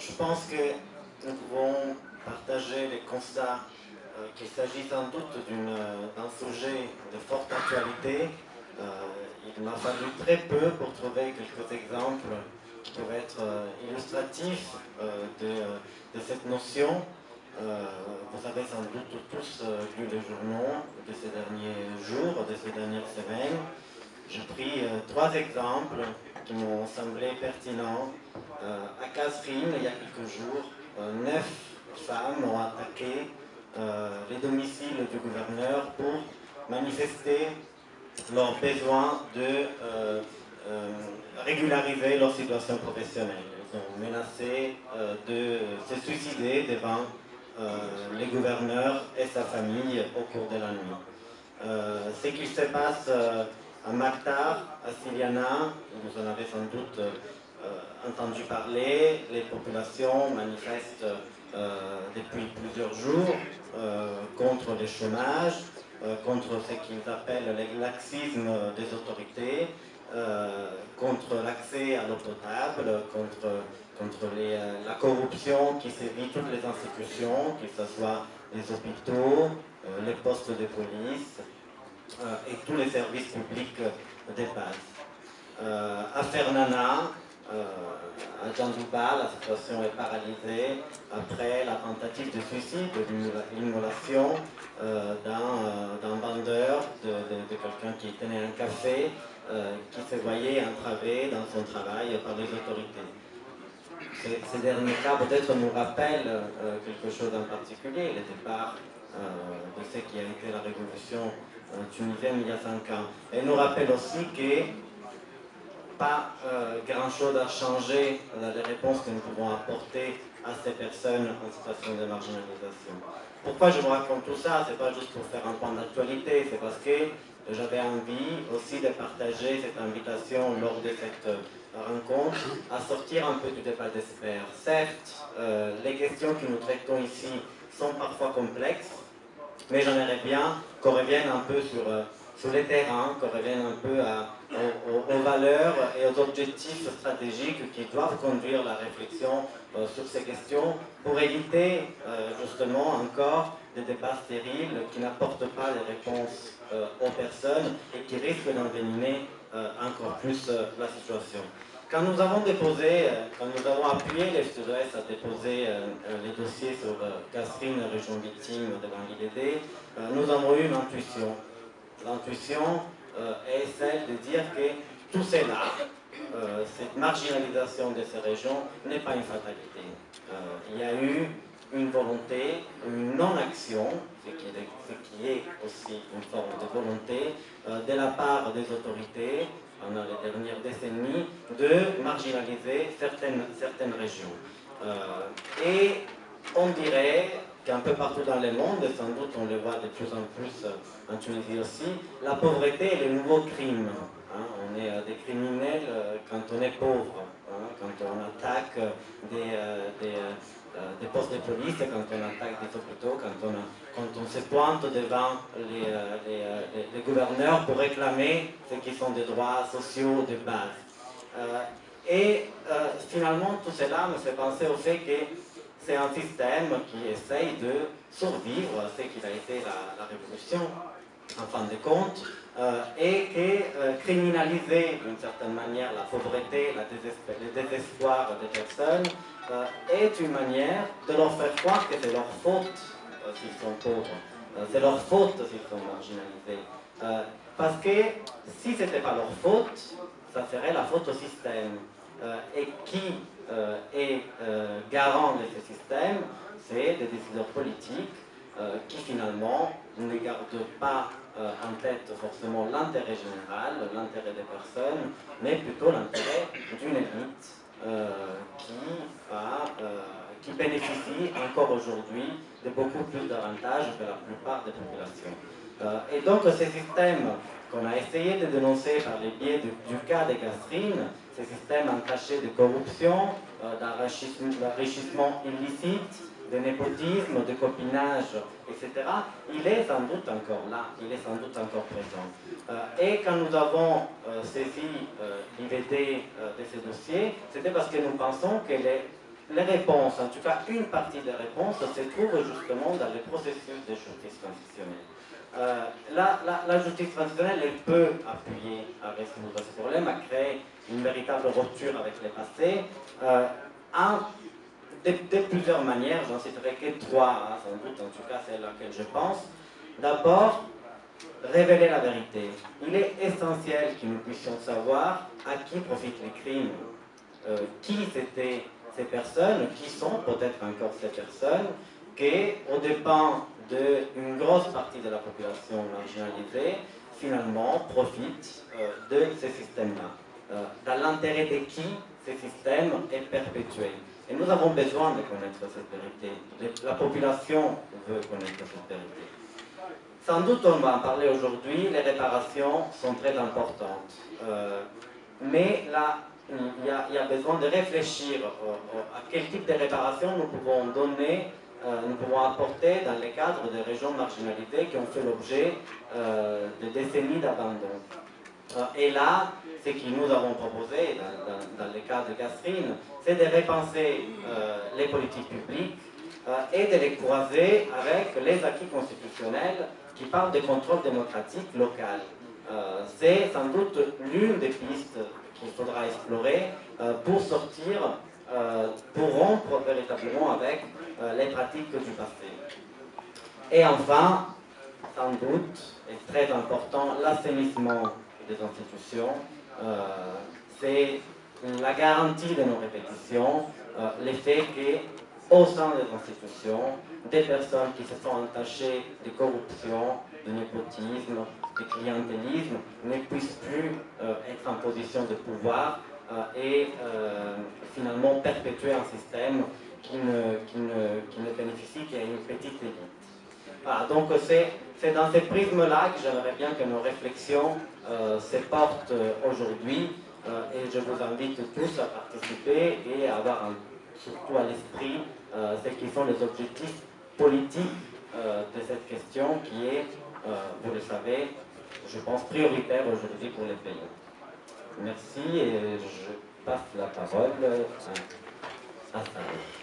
Je pense que nous pouvons partager les constats qu'il s'agit sans doute d'un sujet de forte actualité. Il m'a fallu très peu pour trouver quelques exemples qui peuvent être illustratifs de cette notion. Vous avez sans doute tous lu les journaux de ces derniers jours, de ces dernières semaines. J'ai pris trois exemples qui m'ont semblé pertinents. À Kasserine, il y a quelques jours, 9 femmes ont attaqué les domiciles du gouverneur pour manifester leur besoin de régulariser leur situation professionnelle. Ils ont menacé de se suicider devant les gouverneurs et sa famille au cours de la nuit. Ce qui se passe à Maktar, à Siliana, vous en avez sans doute entendu parler, les populations manifestent depuis plusieurs jours contre le chômage, contre ce qu'ils appellent le laxisme des autorités, contre l'accès à l'eau potable, contre la corruption qui sévit toutes les institutions, que ce soit les hôpitaux, les postes de police et tous les services publics de base. À Fernana, à Djandouba, la situation est paralysée après la tentative de suicide, de l'immolation d'un vendeur, de quelqu'un qui tenait un café, qui se voyait entravé dans son travail par les autorités. Ces derniers cas peut-être nous rappellent quelque chose en particulier, le départ de ce qui a été la révolution tunisienne il y a 5 ans. Et nous rappelle aussi que pas grand-chose a changé dans les réponses que nous pouvons apporter à ces personnes en situation de marginalisation. Pourquoi je vous raconte tout ça? C'est pas juste pour faire un point d'actualité, c'est parce que j'avais envie aussi de partager cette invitation lors de cette rencontre à sortir un peu du débat d'experts. Certes, les questions que nous traitons ici sont parfois complexes, mais j'aimerais bien qu'on revienne un peu sur les terrains, qu'on revienne un peu aux valeurs et aux objectifs stratégiques qui doivent conduire la réflexion sur ces questions pour éviter justement encore des débats stériles qui n'apportent pas les réponses aux personnes et qui risquent d'envenimer encore plus la situation. Quand nous avons appuyé les FTDS à déposer les dossiers sur Kasserine, région victime de l'IDD, nous avons eu une intuition. L'intuition est celle de dire que tout cela, cette marginalisation de ces régions, n'est pas une fatalité. Il y a eu une volonté, une non-action, ce qui est aussi une forme de volonté, de la part des autorités, pendant les dernières décennies, de marginaliser certaines régions. Et on dirait qu'un peu partout dans le monde, et sans doute on le voit de plus en plus en Tunisie aussi, la pauvreté est le nouveau crime. Hein. On est des criminels quand on est pauvre, hein, quand on attaque des postes de police, quand on attaque des hôpitaux, quand on se pointe devant les gouverneurs pour réclamer ce qui sont des droits sociaux de base. Finalement, tout cela me fait penser au fait que c'est un système qui essaye de survivre à ce qu'il a été la révolution, en fin de compte, et que criminaliser d'une certaine manière la pauvreté, le désespoir des personnes est une manière de leur faire croire que c'est leur faute s'ils sont pauvres, c'est leur faute s'ils sont marginalisés. Parce que si ce n'était pas leur faute, ça serait la faute au système. Et qui est garant de ce système? C'est des décideurs politiques qui finalement ne gardent pas en tête forcément l'intérêt général, l'intérêt des personnes, mais plutôt l'intérêt d'une élite qui bénéficie encore aujourd'hui de beaucoup plus d'avantages que la plupart des populations. Et donc ces systèmes qu'on a essayé de dénoncer par les biais du cas de Kasserine, ces systèmes entachés de corruption, d'enrichissement illicite, de népotisme, de copinage, etc., il est sans doute encore là, il est sans doute encore présent. Et quand nous avons saisi l'IVD de ces dossiers, c'était parce que nous pensons que les réponses, en tout cas une partie des réponses, se trouve justement dans le processus de justice transitionnelle. La justice transitionnelle, elle peut appuyer à résoudre ce problème, à créer une véritable rupture avec le passé, de plusieurs manières. J'en citerai que trois, sans doute, en tout cas celle à laquelle je pense. D'abord, révéler la vérité. Il est essentiel que nous puissions savoir à qui profitent les crimes, qui c'était ces personnes, qui sont peut-être encore ces personnes, qui, aux dépens d'une grosse partie de la population marginalisée, finalement profitent de ces systèmes-là. Dans l'intérêt de qui ces systèmes est perpétué. Et nous avons besoin de connaître cette vérité. La population veut connaître cette vérité. Sans doute, on va en parler aujourd'hui, les réparations sont très importantes. Mais là, il y a besoin de réfléchir à quel type de réparation nous pouvons donner, nous pouvons apporter dans le cadre des régions marginalisées qui ont fait l'objet de décennies d'abandon. Et là, ce que nous avons proposé dans le cas de Catherine, c'est de repenser les politiques publiques et de les croiser avec les acquis constitutionnels qui parlent de contrôle démocratique local. C'est sans doute l'une des pistes qu'il faudra explorer pour sortir, pour rompre véritablement avec les pratiques du passé. Et enfin, sans doute, et très important, l'assainissement des institutions. C'est la garantie de nos répétitions, le fait qu'au sein des institutions, des personnes qui se sont entachées de corruption, de népotisme, de clientélisme, ne puissent plus être en position de pouvoir et finalement perpétuer un système qui ne bénéficie qu'à une petite élite. Voilà, donc c'est dans ces prismes-là que j'aimerais bien que nos réflexions se portent aujourd'hui et je vous invite tous à participer et à avoir surtout à l'esprit ce qui sont les objectifs politiques de cette question qui est, vous le savez, je pense prioritaire aujourd'hui pour les pays. Merci et je passe la parole à Sarah.